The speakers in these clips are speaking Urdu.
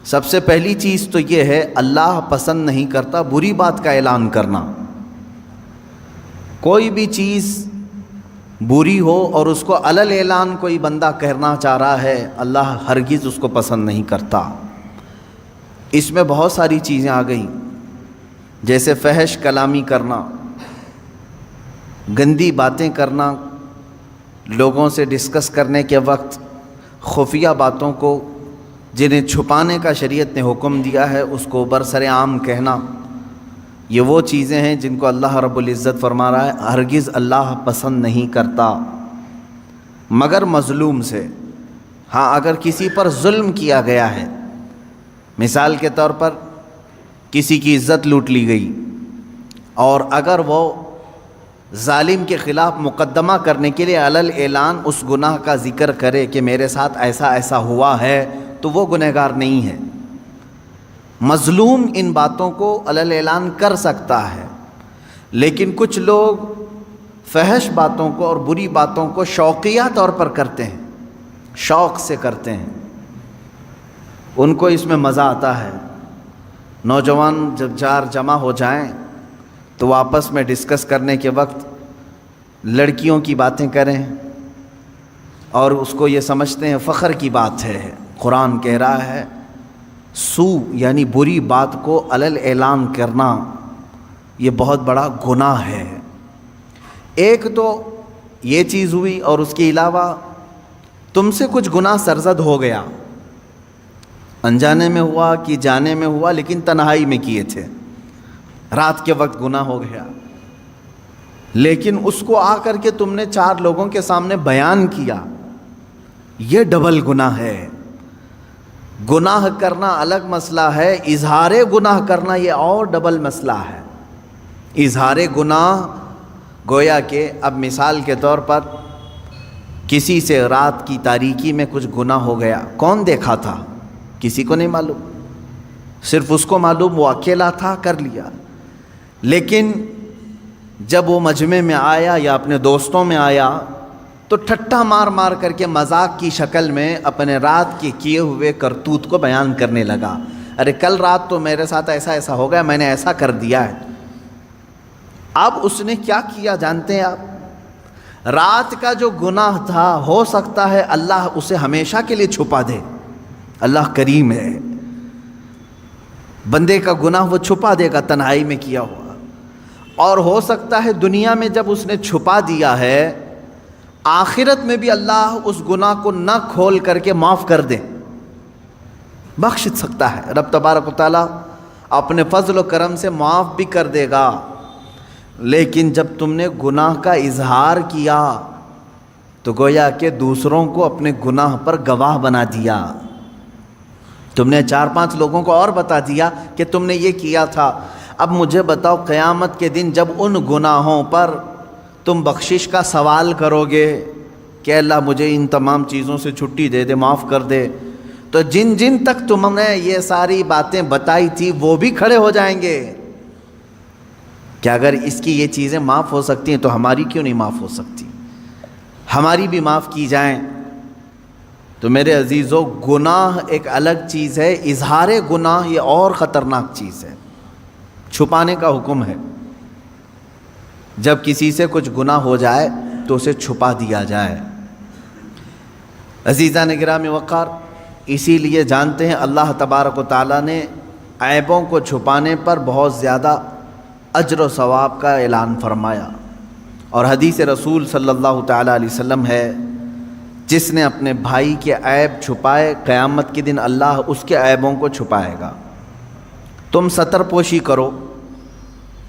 سب سے پہلی چیز تو یہ ہے اللہ پسند نہیں کرتا بری بات کا اعلان کرنا۔ کوئی بھی چیز بری ہو اور اس کو علل اعلان کوئی بندہ کہنا چاہ رہا ہے، اللہ ہرگز اس کو پسند نہیں کرتا۔ اس میں بہت ساری چیزیں آ گئیں، جیسے فحش کلامی کرنا، گندی باتیں کرنا، لوگوں سے ڈسکس کرنے کے وقت خفیہ باتوں کو جنہیں چھپانے کا شریعت نے حکم دیا ہے اس کو برسر عام کہنا، یہ وہ چیزیں ہیں جن کو اللہ رب العزت فرما رہا ہے ہرگز اللہ پسند نہیں کرتا مگر مظلوم سے۔ ہاں اگر کسی پر ظلم کیا گیا ہے، مثال کے طور پر کسی کی عزت لوٹ لی گئی، اور اگر وہ ظالم کے خلاف مقدمہ کرنے کے لیے علل اعلان اس گناہ کا ذکر کرے کہ میرے ساتھ ایسا ایسا ہوا ہے، تو وہ گنہگار نہیں ہے۔ مظلوم ان باتوں کو علل اعلان کر سکتا ہے، لیکن کچھ لوگ فحش باتوں کو اور بری باتوں کو شوقیہ طور پر کرتے ہیں، شوق سے کرتے ہیں، ان کو اس میں مزہ آتا ہے۔ نوجوان جب چار جمع ہو جائیں تو وہ آپس میں ڈسکس کرنے کے وقت لڑکیوں کی باتیں کریں اور اس کو یہ سمجھتے ہیں فخر کی بات ہے۔ قرآن کہہ رہا ہے سو یعنی بری بات کو علل اعلان کرنا یہ بہت بڑا گناہ ہے۔ ایک تو یہ چیز ہوئی، اور اس کے علاوہ تم سے کچھ گناہ سرزد ہو گیا، انجانے میں ہوا کہ جانے میں ہوا، لیکن تنہائی میں کیے تھے، رات کے وقت گناہ ہو گیا، لیکن اس کو آ کر کے تم نے 4 لوگوں کے سامنے بیان کیا، یہ ڈبل گناہ ہے۔ گناہ کرنا الگ مسئلہ ہے، اظہار گناہ کرنا یہ اور ڈبل مسئلہ ہے۔ اظہار گناہ گویا کہ اب مثال کے طور پر کسی سے رات کی تاریکی میں کچھ گناہ ہو گیا، کون دیکھا تھا؟ کسی کو نہیں معلوم، صرف اس کو معلوم، وہ اکیلا تھا، کر لیا۔ لیکن جب وہ مجمع میں آیا یا اپنے دوستوں میں آیا تو ٹھٹا مار مار کر کے مذاق کی شکل میں اپنے رات کے کیے ہوئے کرتوت کو بیان کرنے لگا، ارے کل رات تو میرے ساتھ ایسا ایسا ہو گیا، میں نے ایسا کر دیا ہے۔ اب اس نے کیا کیا جانتے ہیں آپ؟ رات کا جو گناہ تھا ہو سکتا ہے اللہ اسے ہمیشہ کے لیے چھپا دے، اللہ کریم ہے، بندے کا گناہ وہ چھپا دے گا تنہائی میں کیا ہوا، اور ہو سکتا ہے دنیا میں جب اس نے چھپا دیا ہے آخرت میں بھی اللہ اس گناہ کو نہ کھول کر کے معاف کر دے، بخش سکتا ہے۔ رب تبارک و تعالیٰ اپنے فضل و کرم سے معاف بھی کر دے گا، لیکن جب تم نے گناہ کا اظہار کیا تو گویا کہ دوسروں کو اپنے گناہ پر گواہ بنا دیا، تم نے 4-5 لوگوں کو اور بتا دیا کہ تم نے یہ کیا تھا۔ اب مجھے بتاؤ قیامت کے دن جب ان گناہوں پر تم بخشش کا سوال کرو گے کہ اللہ مجھے ان تمام چیزوں سے چھٹی دے دے، معاف کر دے، تو جن جن تک تم نے یہ ساری باتیں بتائی تھی وہ بھی کھڑے ہو جائیں گے کہ اگر اس کی یہ چیزیں معاف ہو سکتی ہیں تو ہماری کیوں نہیں معاف ہو سکتی، ہماری بھی معاف کی جائیں۔ تو میرے عزیزو، گناہ ایک الگ چیز ہے، اظہار گناہ یہ اور خطرناک چیز ہے، چھپانے کا حکم ہے۔ جب کسی سے کچھ گناہ ہو جائے تو اسے چھپا دیا جائے۔ عزیزان گرامی وقار، اسی لیے جانتے ہیں اللہ تبارک و تعالیٰ نے عیبوں کو چھپانے پر بہت زیادہ اجر و ثواب کا اعلان فرمایا، اور حدیث رسول صلی اللہ تعالیٰ علیہ وسلم ہے جس نے اپنے بھائی کے عیب چھپائے قیامت کے دن اللہ اس کے عیبوں کو چھپائے گا۔ تم ستر پوشی کرو،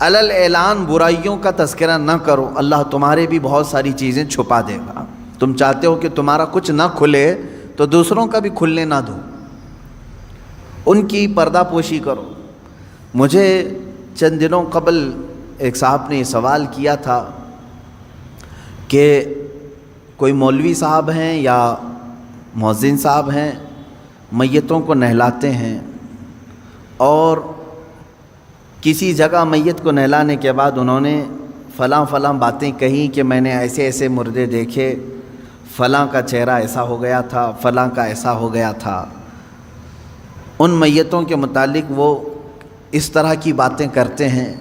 علل اعلان برائیوں کا تذکرہ نہ کرو، اللہ تمہارے بھی بہت ساری چیزیں چھپا دے گا۔ تم چاہتے ہو کہ تمہارا کچھ نہ کھلے تو دوسروں کا بھی کھلنے نہ دو، ان کی پردہ پوشی کرو۔ مجھے چند دنوں قبل ایک صاحب نے یہ سوال کیا تھا کہ کوئی مولوی صاحب ہیں یا مؤذن صاحب ہیں، میتوں کو نہلاتے ہیں، اور کسی جگہ میت کو نہلانے کے بعد انہوں نے فلاں فلاں باتیں کہیں کہ میں نے ایسے ایسے مردے دیکھے، فلاں کا چہرہ ایسا ہو گیا تھا، فلاں کا ایسا ہو گیا تھا۔ ان میتوں کے متعلق وہ اس طرح کی باتیں کرتے ہیں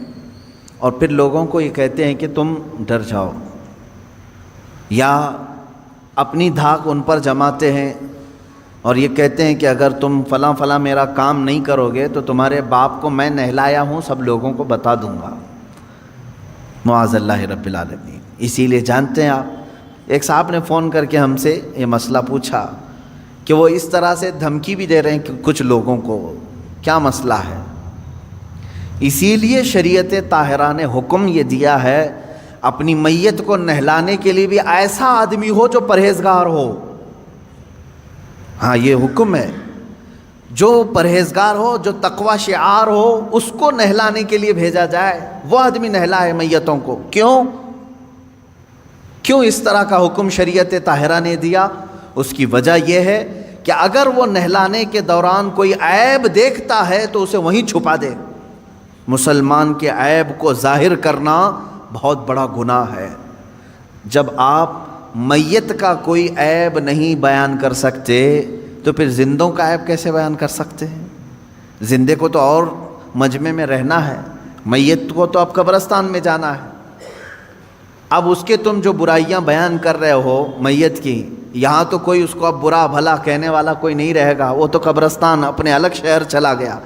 اور پھر لوگوں کو یہ کہتے ہیں کہ تم ڈر جاؤ، یا اپنی دھاک ان پر جماتے ہیں اور یہ کہتے ہیں کہ اگر تم فلاں فلاں میرا کام نہیں کرو گے تو تمہارے باپ کو میں نہلایا ہوں سب لوگوں کو بتا دوں گا، معاذ اللہ رب العالمین۔ اسی لیے جانتے ہیں آپ، ایک صاحب نے فون کر کے ہم سے یہ مسئلہ پوچھا کہ وہ اس طرح سے دھمکی بھی دے رہے ہیں کہ کچھ لوگوں کو، کیا مسئلہ ہے؟ اسی لیے شریعت طاہرہ نے حکم یہ دیا ہے اپنی میت کو نہلانے کے لیے بھی ایسا آدمی ہو جو پرہیزگار ہو۔ ہاں یہ حکم ہے، جو پرہیزگار ہو، جو تقوی شعار ہو، اس کو نہلانے کے لیے بھیجا جائے، وہ آدمی نہلائے میتوں کو۔ کیوں اس طرح کا حکم شریعت طاہرہ نے دیا؟ اس کی وجہ یہ ہے کہ اگر وہ نہلانے کے دوران کوئی عیب دیکھتا ہے تو اسے وہیں چھپا دے۔ مسلمان کے عیب کو ظاہر کرنا بہت بڑا گناہ ہے۔ جب آپ میت کا کوئی عیب نہیں بیان کر سکتے تو پھر زندوں کا عیب کیسے بیان کر سکتے ہیں؟ زندے کو تو اور مجمع میں رہنا ہے، میت کو تو اب قبرستان میں جانا ہے۔ اب اس کے تم جو برائیاں بیان کر رہے ہو میت کی، یہاں تو کوئی اس کو اب برا بھلا کہنے والا کوئی نہیں رہے گا، وہ تو قبرستان اپنے الگ شہر چلا گیا۔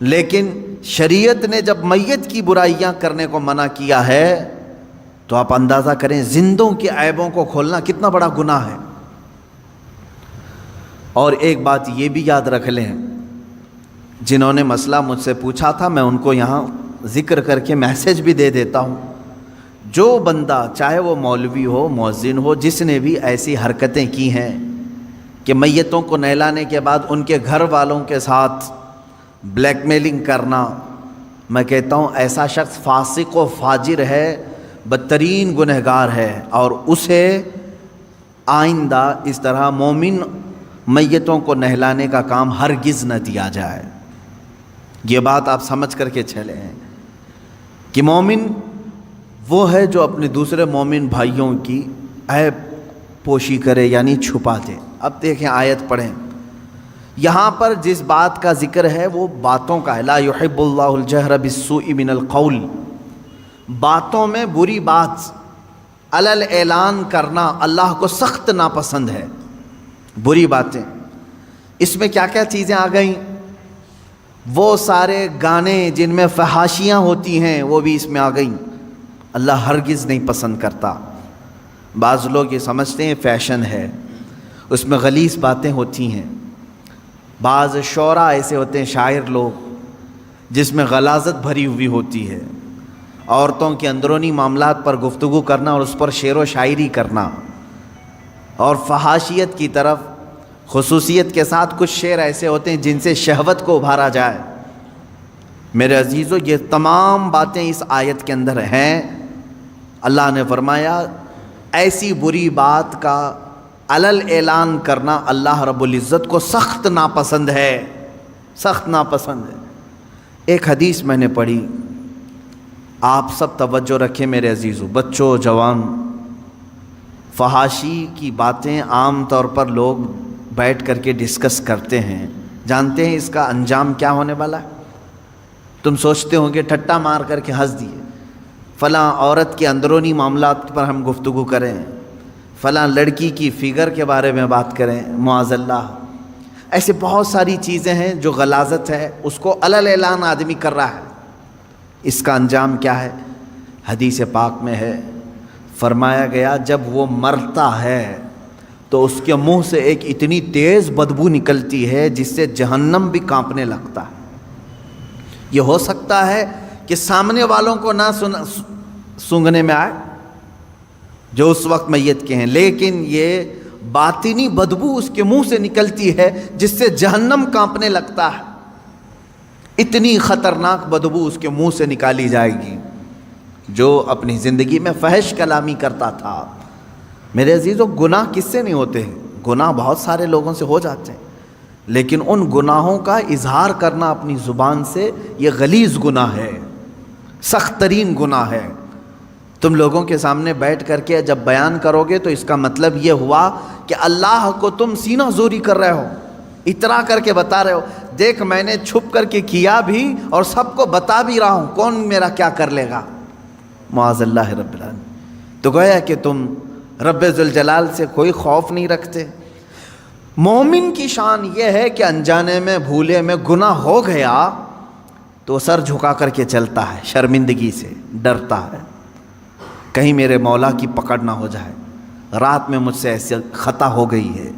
لیکن شریعت نے جب میت کی برائیاں کرنے کو منع کیا ہے تو آپ اندازہ کریں زندوں کے عیبوں کو کھولنا کتنا بڑا گناہ ہے۔ اور ایک بات یہ بھی یاد رکھ لیں، جنہوں نے مسئلہ مجھ سے پوچھا تھا میں ان کو یہاں ذکر کر کے میسج بھی دے دیتا ہوں، جو بندہ چاہے وہ مولوی ہو، مؤذن ہو، جس نے بھی ایسی حرکتیں کی ہیں کہ میتوں کو نہلانے کے بعد ان کے گھر والوں کے ساتھ بلیک میلنگ کرنا، میں کہتا ہوں ایسا شخص فاسق و فاجر ہے، بدترین گنہگار ہے، اور اسے آئندہ اس طرح مومن میتوں کو نہلانے کا کام ہرگز نہ دیا جائے۔ یہ بات آپ سمجھ کر کے چلے ہیں کہ مومن وہ ہے جو اپنے دوسرے مومن بھائیوں کی عیب پوشی کرے، یعنی چھپا دے۔ اب دیکھیں آیت پڑھیں، یہاں پر جس بات کا ذکر ہے وہ باتوں کا ہے، لا يحب اللہ الجہر بالسوء من القول، باتوں میں بری بات علل اعلان کرنا اللہ کو سخت ناپسند ہے۔ بری باتیں، اس میں کیا کیا چیزیں آ گئیں؟ وہ سارے گانے جن میں فحاشیاں ہوتی ہیں وہ بھی اس میں آ گئیں، اللہ ہرگز نہیں پسند کرتا۔ بعض لوگ یہ سمجھتے ہیں فیشن ہے، اس میں غلیظ باتیں ہوتی ہیں۔ بعض شعراء ایسے ہوتے ہیں، شاعر لوگ، جس میں غلاظت بھری ہوئی ہوتی ہے، عورتوں کے اندرونی معاملات پر گفتگو کرنا اور اس پر شعر و شاعری کرنا، اور فحاشیت کی طرف خصوصیت کے ساتھ کچھ شعر ایسے ہوتے ہیں جن سے شہوت کو ابھارا جائے۔ میرے عزیزو، یہ تمام باتیں اس آیت کے اندر ہیں۔ اللہ نے فرمایا ایسی بری بات کا علل اعلان کرنا اللہ رب العزت کو سخت ناپسند ہے، سخت ناپسند ہے۔ ایک حدیث میں نے پڑھی، آپ سب توجہ رکھیں میرے عزیزو، بچوں جوان، فحاشی کی باتیں عام طور پر لوگ بیٹھ کر کے ڈسکس کرتے ہیں، جانتے ہیں اس کا انجام کیا ہونے والا ہے؟ تم سوچتے ہوں گے ٹھٹا مار کر کے ہنس دیے، فلاں عورت کے اندرونی معاملات پر ہم گفتگو کریں، فلاں لڑکی کی فگر کے بارے میں بات کریں، معاذ اللہ۔ ایسے بہت ساری چیزیں ہیں جو غلاظت ہے، اس کو علل اعلان آدمی کر رہا ہے۔ اس کا انجام کیا ہے؟ حدیث پاک میں ہے، فرمایا گیا جب وہ مرتا ہے تو اس کے منہ سے ایک اتنی تیز بدبو نکلتی ہے جس سے جہنم بھی کانپنے لگتا ہے۔ یہ ہو سکتا ہے کہ سامنے والوں کو نہ سونگھنے میں آئے جو اس وقت میت کے ہیں، لیکن یہ باطنی بدبو اس کے منہ سے نکلتی ہے جس سے جہنم کانپنے لگتا ہے۔ اتنی خطرناک بدبو اس کے منہ سے نکالی جائے گی جو اپنی زندگی میں فحش کلامی کرتا تھا۔ میرے عزیزو، گناہ کس سے نہیں ہوتے ہیں؟ گناہ بہت سارے لوگوں سے ہو جاتے ہیں، لیکن ان گناہوں کا اظہار کرنا اپنی زبان سے یہ غلیظ گناہ ہے، سخت ترین گناہ ہے۔ تم لوگوں کے سامنے بیٹھ کر کے جب بیان کرو گے تو اس کا مطلب یہ ہوا کہ اللہ کو تم سینہ زوری کر رہے ہو، اترا کر کے بتا رہے ہو، دیکھ میں نے چھپ کر کے کیا بھی اور سب کو بتا بھی رہا ہوں، کون میرا کیا کر لے گا، معاذ اللہ رب العالمین۔ تو گویا کہ تم رب ذوالجلال سے کوئی خوف نہیں رکھتے۔ مومن کی شان یہ ہے کہ انجانے میں بھولے میں گناہ ہو گیا تو سر جھکا کر کے چلتا ہے، شرمندگی سے ڈرتا ہے، کہیں میرے مولا کی پکڑ نہ ہو جائے، رات میں مجھ سے ایسے خطا ہو گئی ہے،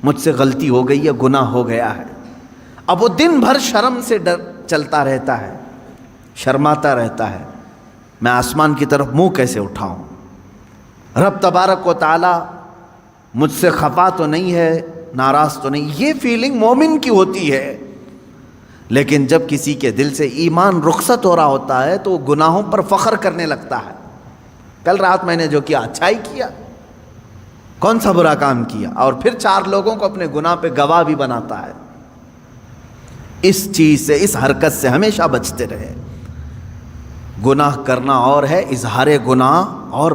مجھ سے غلطی ہو گئی ہے، گناہ ہو گیا ہے۔ اب وہ دن بھر شرم سے چلتا رہتا ہے، شرماتا رہتا ہے، میں آسمان کی طرف منہ کیسے اٹھاؤں، رب تبارک و تعالی مجھ سے خفا تو نہیں ہے، ناراض تو نہیں۔ یہ فیلنگ مومن کی ہوتی ہے، لیکن جب کسی کے دل سے ایمان رخصت ہو رہا ہوتا ہے تو وہ گناہوں پر فخر کرنے لگتا ہے، کل رات میں نے جو کیا اچھا ہی کیا، کون سا برا کام کیا، اور پھر 4 لوگوں کو اپنے گناہ پہ گواہ بھی بناتا ہے۔ اس چیز سے، اس حرکت سے ہمیشہ بچتے رہے۔ گناہ کرنا اور ہے، اظہار گناہ اور